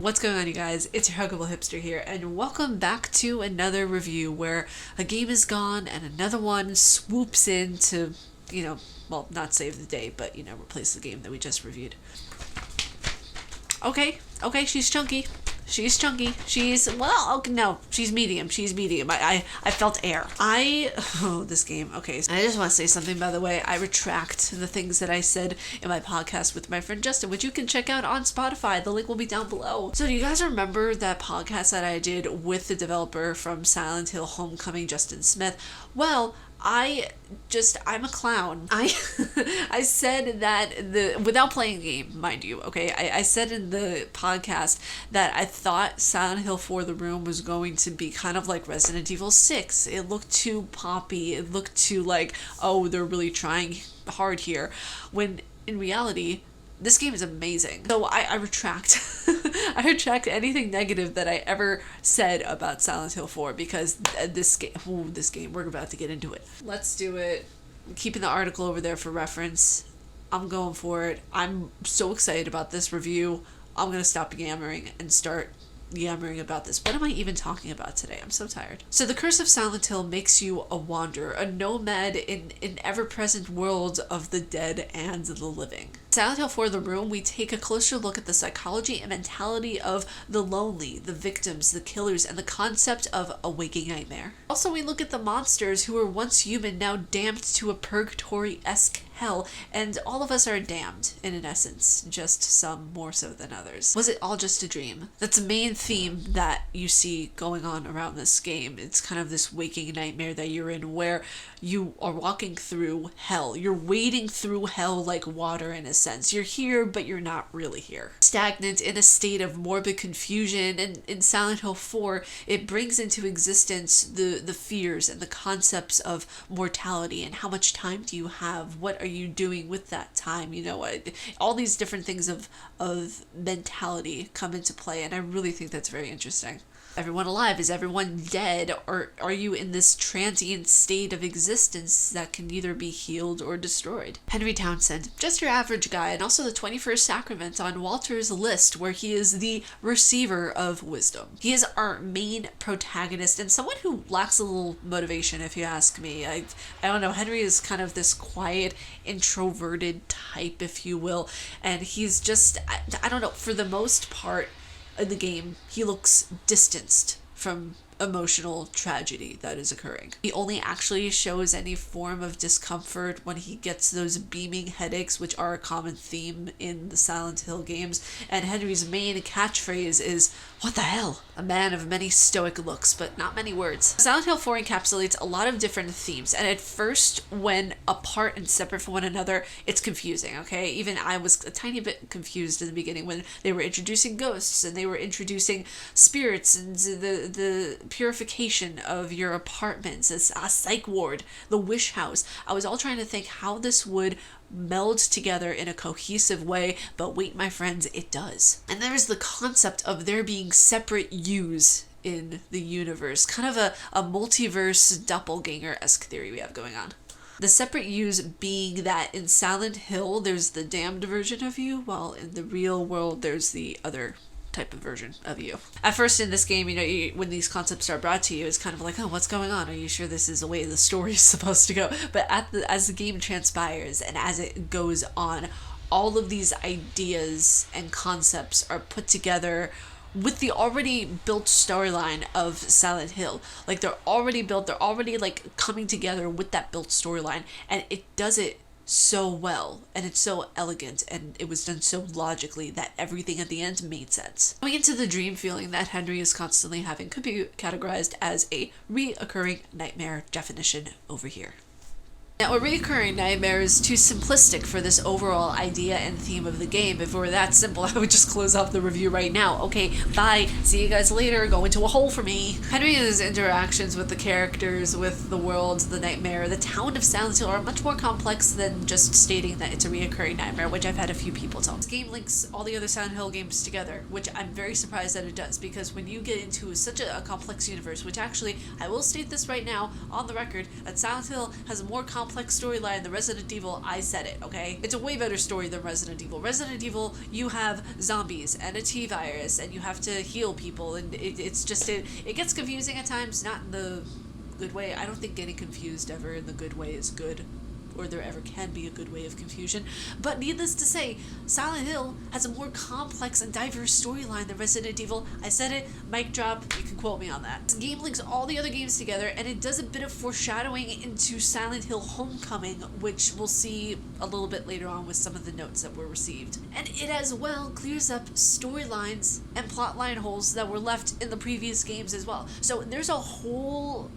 What's going on, you guys? It's your Huggable Hipster here, and welcome back to another review where a game is gone and another one swoops in to, well, not save the day, but, replace the game that we just reviewed. Okay, she's chunky. She's chunky. No, she's medium. I felt air. This game. Okay, I just want to say something, by the way. I retract the things that I said in my podcast with my friend Justin, which you can check out on Spotify. The link will be down below. So do you guys remember that podcast that I did with the developer from Silent Hill Homecoming, Justin Smith? Well, I'm a clown. I said that without playing the game, mind you, okay? I said in the podcast that I thought Silent Hill 4 The Room was going to be kind of like Resident Evil 6. It looked too poppy. It looked too like, oh, they're really trying hard here. When in reality, this game is amazing. So I retract. I retract anything negative that I ever said about Silent Hill 4 because this game, we're about to get into it. Let's do it. I'm keeping the article over there for reference. I'm going for it. I'm so excited about this review. I'm going to stop yammering and start yammering about this. What am I even talking about today? I'm so tired. So the Curse of Silent Hill makes you a wanderer, a nomad in an ever-present world of the dead and the living. Silent Hill 4 The Room, we take a closer look at the psychology and mentality of the lonely, the victims, the killers, and the concept of a waking nightmare. Also, we look at the monsters who were once human, now damned to a purgatory-esque hell, and all of us are damned, in essence, just some more so than others. Was it all just a dream? That's the main theme that you see going on around this game. It's kind of this waking nightmare that you're in where you are walking through hell. You're wading through hell like water in a sense. You're here, but you're not really here. Stagnant in a state of morbid confusion, and in Silent Hill 4, it brings into existence the fears and the concepts of mortality and how much time do you have? What are you doing with that time? All these different things of mentality come into play, and I really think that's very interesting. Everyone alive? Is everyone dead? Or are you in this transient state of existence that can either be healed or destroyed? Henry Townsend, just your average guy, and also the 21st Sacrament on Walter's list, where he is the receiver of wisdom. He is our main protagonist and someone who lacks a little motivation, if you ask me. I don't know, Henry is kind of this quiet, introverted type, if you will, and he's just, I don't know, for the most part, in the game, he looks distanced from emotional tragedy that is occurring. He only actually shows any form of discomfort when he gets those beaming headaches, which are a common theme in the Silent Hill games, and Henry's main catchphrase is, "What the hell?" A man of many stoic looks, but not many words. Silent Hill 4 encapsulates a lot of different themes, and at first, when apart and separate from one another, it's confusing, okay? Even I was a tiny bit confused in the beginning when they were introducing ghosts, and they were introducing spirits, and the purification of your apartments, a psych ward, the wish house. I was all trying to think how this would meld together in a cohesive way, but wait, my friends, it does. And there's the concept of there being separate yous in the universe, kind of a multiverse doppelganger-esque theory we have going on. The separate yous being that in Silent Hill, there's the damned version of you, while in the real world, there's the other type of version of you. At first in this game, when these concepts are brought to you, it's kind of like, oh, what's going on? Are you sure this is the way the story is supposed to go? But as the game transpires and as it goes on, all of these ideas and concepts are put together with the already built storyline of Silent Hill. Like, they're already built, they're already like coming together with that built storyline, and it does it so well, and it's so elegant, and it was done so logically that everything at the end made sense. Going into the dream feeling that Henry is constantly having could be categorized as a reoccurring nightmare definition over here. Now, a recurring nightmare is too simplistic for this overall idea and theme of the game. If it were that simple, I would just close off the review right now. Okay, bye. See you guys later. Go into a hole for me. Henry's interactions with the characters, with the world, the nightmare, the town of Silent Hill are much more complex than just stating that it's a reoccurring nightmare, which I've had a few people tell me. This game links all the other Silent Hill games together, which I'm very surprised that it does, because when you get into such a complex universe, which actually, I will state this right now on the record, that Silent Hill has a more complex complex storyline than Resident Evil, I said it, okay? It's a way better story than Resident Evil. Resident Evil, you have zombies and a T-virus, and you have to heal people, and it's just, it gets confusing at times, not in the good way. I don't think getting confused ever in the good way is good, or there ever can be a good way of confusion. But needless to say, Silent Hill has a more complex and diverse storyline than Resident Evil. I said it, mic drop, you can quote me on that. This game links all the other games together, and it does a bit of foreshadowing into Silent Hill Homecoming, which we'll see a little bit later on with some of the notes that were received. And it as well clears up storylines and plotline holes that were left in the previous games as well. So there's a whole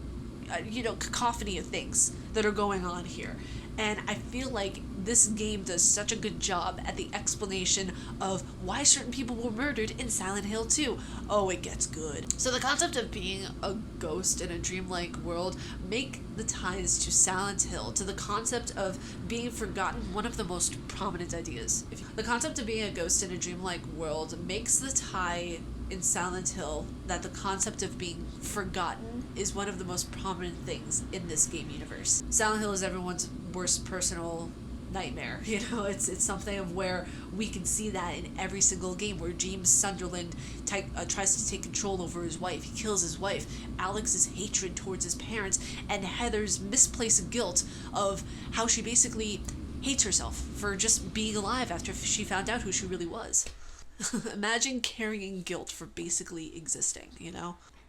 cacophony of things that are going on here. And I feel like this game does such a good job at the explanation of why certain people were murdered in Silent Hill 2. Oh, it gets good. So the concept of being a ghost in a dreamlike world make the ties to Silent Hill, to the concept of being forgotten, one of the most prominent ideas. The concept of being a ghost in a dreamlike world makes the tie in Silent Hill that the concept of being forgotten is one of the most prominent things in this game universe. Silent Hill is everyone's worst personal nightmare. It's something of where we can see that in every single game, where James Sunderland tries to take control over his wife. He kills his wife. Alex's hatred towards his parents, and Heather's misplaced guilt of how she basically hates herself for just being alive after she found out who she really was. Imagine carrying guilt for basically existing,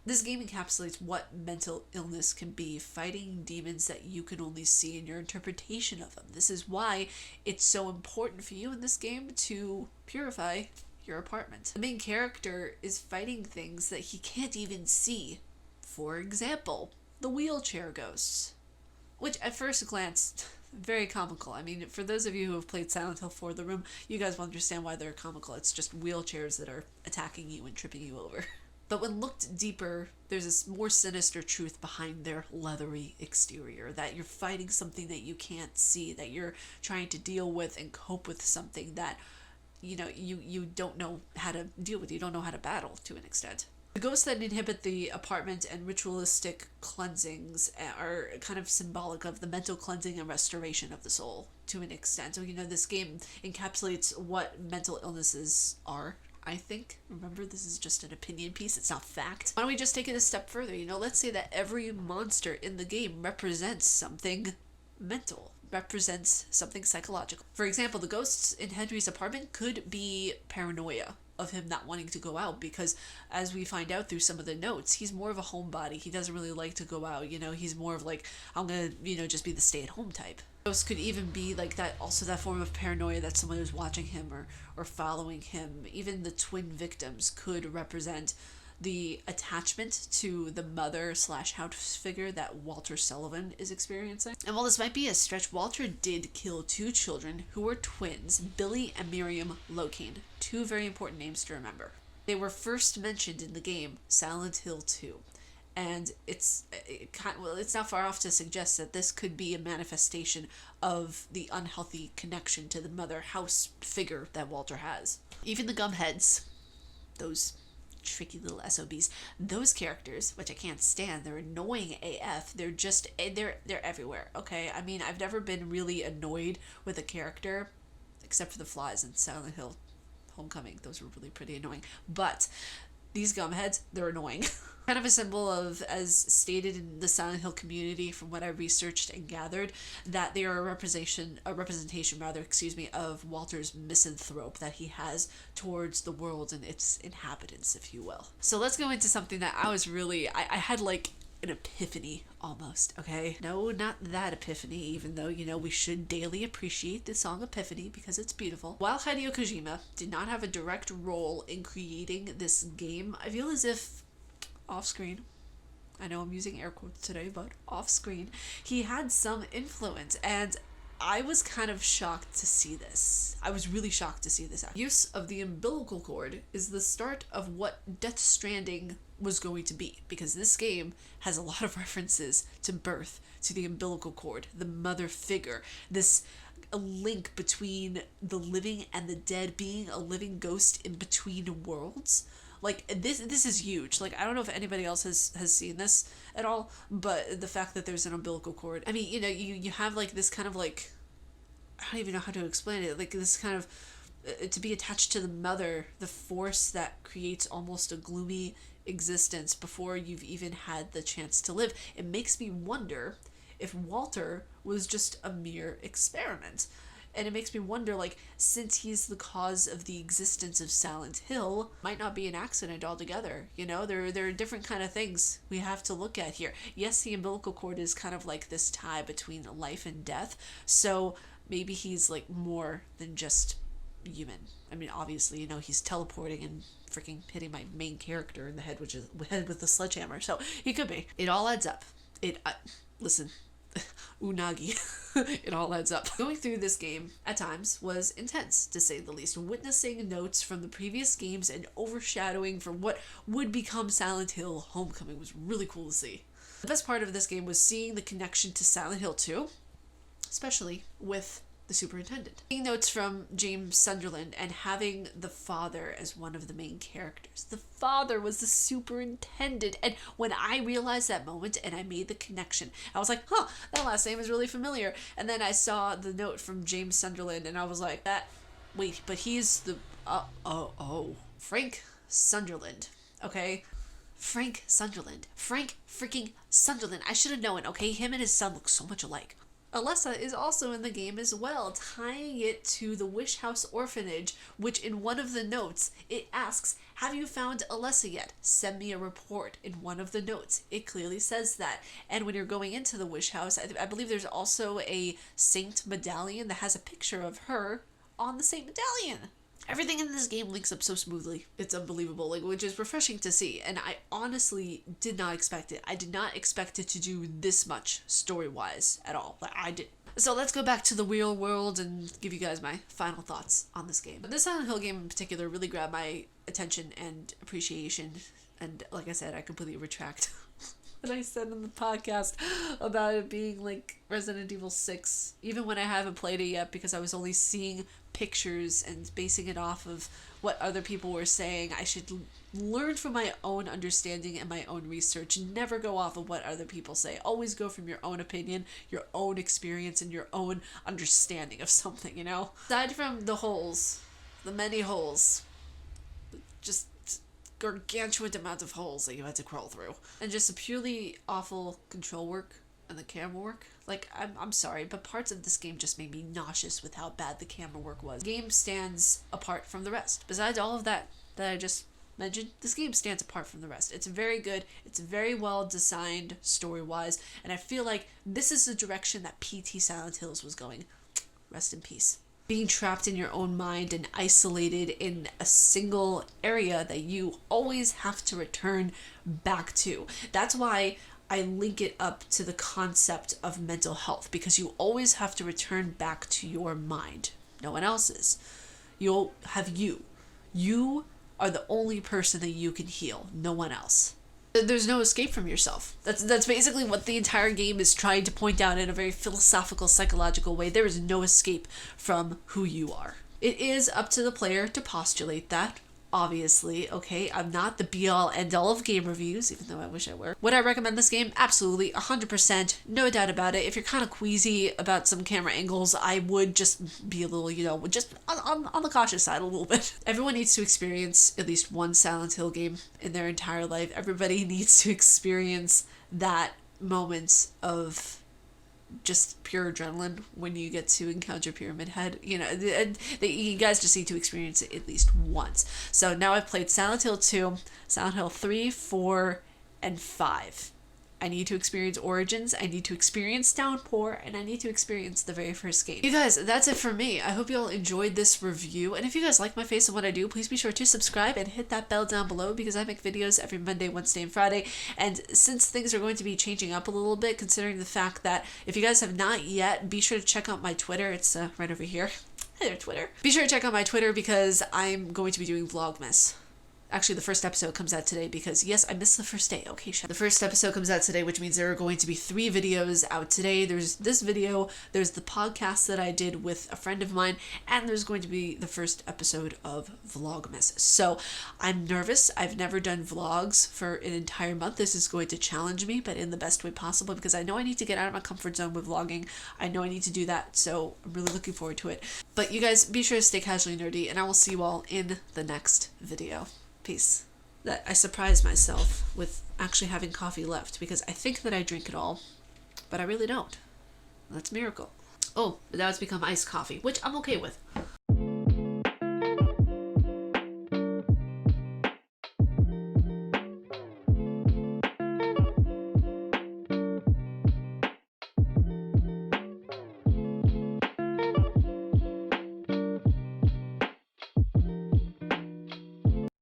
This game encapsulates what mental illness can be, fighting demons that you can only see in your interpretation of them. This is why it's so important for you in this game to purify your apartment. The main character is fighting things that he can't even see. For example, the wheelchair ghosts, which at first glance, very comical. I mean, for those of you who have played Silent Hill 4 The Room, you guys will understand why they're comical. It's just wheelchairs that are attacking you and tripping you over. But when looked deeper, there's this more sinister truth behind their leathery exterior, that you're fighting something that you can't see, that you're trying to deal with and cope with something that, you don't know how to deal with, you don't know how to battle to an extent. The ghosts that inhabit the apartment and ritualistic cleansings are kind of symbolic of the mental cleansing and restoration of the soul to an extent. So, this game encapsulates what mental illnesses are, I think. Remember, this is just an opinion piece, it's not fact. Why don't we just take it a step further? Let's say that every monster in the game represents something mental, represents something psychological. For example, the ghosts in Henry's apartment could be paranoia of him not wanting to go out, because as we find out through some of the notes, he's more of a homebody. He doesn't really like to go out, he's more of like, I'm gonna, just be the stay-at-home type. Ghosts could even be like that, also that form of paranoia that someone is watching him or following him. Even the twin victims could represent the attachment to the mother/house figure that Walter Sullivan is experiencing. And while this might be a stretch, Walter did kill 2 children who were twins, Billy and Miriam Locane. 2 very important names to remember. They were first mentioned in the game Silent Hill 2. And it's not far off to suggest that this could be a manifestation of the unhealthy connection to the mother house figure that Walter has. Even the gumheads, those tricky little SOBs, those characters, which I can't stand, they're annoying AF. They're just, they're everywhere, okay? I mean, I've never been really annoyed with a character, except for the flies in Silent Hill Homecoming. Those were really pretty annoying. But these gumheads, they're annoying. Kind of a symbol of, as stated in the Silent Hill community from what I researched and gathered, that they are a representation of Walter's misanthrope that he has towards the world and its inhabitants, if you will. So let's go into something that I was really, I had like an epiphany almost, okay? No, not that epiphany, even though, we should daily appreciate the song Epiphany because it's beautiful. While Hideo Kojima did not have a direct role in creating this game, I feel as if off-screen, I know I'm using air quotes today, but off-screen, he had some influence, and I was kind of shocked to see this. I was really shocked to see this. Use of the umbilical cord is the start of what Death Stranding was going to be, because this game has a lot of references to birth, to the umbilical cord, the mother figure, this link between the living and the dead, being a living ghost in between worlds. Like this is huge. Like I don't know if anybody else has seen this at all, but the fact that there's an umbilical cord. I mean, you have like this kind of like, I don't even know how to explain it. Like this kind of to be attached to the mother, the force that creates almost a gloomy existence before you've even had the chance to live. It makes me wonder if Walter was just a mere experiment. And it makes me wonder, like, since he's the cause of the existence of Silent Hill, might not be an accident altogether. There are different kind of things we have to look at here. Yes, the umbilical cord is kind of like this tie between life and death. So maybe he's like more than just human. I mean, obviously, he's teleporting and freaking hitting my main character in the head, with the sledgehammer. So he could be. It all adds up. Listen. Unagi. It all adds up. Going through this game at times was intense, to say the least. Witnessing notes from the previous games and overshadowing for what would become Silent Hill Homecoming was really cool to see. The best part of this game was seeing the connection to Silent Hill 2, especially with the superintendent. Seeing notes from James Sunderland and having the father as one of the main characters. The father was the superintendent, and when I realized that moment and I made the connection, I was like, that last name is really familiar. And then I saw the note from James Sunderland and I was like, wait, but he's the Frank Sunderland, okay? Frank Sunderland. Frank freaking Sunderland. I should have known, okay? Him and his son look so much alike. Alessa is also in the game as well, tying it to the Wish House Orphanage, which in one of the notes, it asks, have you found Alessa yet? Send me a report. In one of the notes, it clearly says that. And when you're going into the Wish House, I believe there's also a saint medallion that has a picture of her on the saint medallion. Everything in this game links up so smoothly. It's unbelievable, which is refreshing to see. And I honestly did not expect it. I did not expect it to do this much story-wise at all. I didn't. So let's go back to the real world and give you guys my final thoughts on this game. This Silent Hill game in particular really grabbed my attention and appreciation. And like I said, I completely retract what I said in the podcast about it being like Resident Evil 6, even when I haven't played it yet, because I was only seeing pictures and basing it off of what other people were saying. I should learn from my own understanding and my own research. Never go off of what other people say. Always go from your own opinion, your own experience, and your own understanding of something, Aside from the holes, the many holes, just gargantuan amount of holes that you had to crawl through, and just a purely awful control work and the camera work. I'm sorry, but parts of this game just made me nauseous with how bad the camera work was. The game stands apart from the rest. Besides all of that I just mentioned, this game stands apart from the rest. It's very good. It's very well designed story-wise, and I feel like this is the direction that PT Silent Hills was going. Rest in peace. Being trapped in your own mind and isolated in a single area that you always have to return back to. That's why I link it up to the concept of mental health, because you always have to return back to your mind. No one else's. You'll have you. You are the only person that you can heal. No one else. There's no escape from yourself. That's basically what the entire game is trying to point out in a very philosophical, psychological way. There is no escape from who you are. It is up to the player to postulate that, obviously, okay? I'm not the be-all, end-all of game reviews, even though I wish I were. Would I recommend this game? Absolutely, 100%, no doubt about it. If you're kind of queasy about some camera angles, I would just be a little, just on the cautious side a little bit. Everyone needs to experience at least one Silent Hill game in their entire life. Everybody needs to experience that moment of just pure adrenaline when you get to encounter Pyramid Head. You guys just need to experience it at least once. So now I've played Silent Hill 2, Silent Hill 3, 4, and 5. I need to experience Origins, I need to experience Downpour, and I need to experience the very first game. You guys, that's it for me. I hope you all enjoyed this review, and if you guys like my face and what I do, please be sure to subscribe and hit that bell down below, because I make videos every Monday, Wednesday, and Friday. And since things are going to be changing up a little bit, considering the fact that if you guys have not yet, be sure to check out my Twitter. It's right over here. Hi there, Twitter. Be sure to check out my Twitter, because I'm going to be doing Vlogmas Actually, the first episode comes out today because, yes, I missed the first day. Okay, the first episode comes out today, which means there are going to be 3 videos out today. There's this video, there's the podcast that I did with a friend of mine, and there's going to be the first episode of Vlogmas. So I'm nervous. I've never done vlogs for an entire month. This is going to challenge me, but in the best way possible, because I know I need to get out of my comfort zone with vlogging. I know I need to do that, so I'm really looking forward to it. But you guys, be sure to stay casually nerdy, and I will see you all in the next video. Peace. That I surprised myself with actually having coffee left, because I think that I drink it all, but I really don't. That's a miracle. Oh, but now it's become iced coffee, which I'm okay with.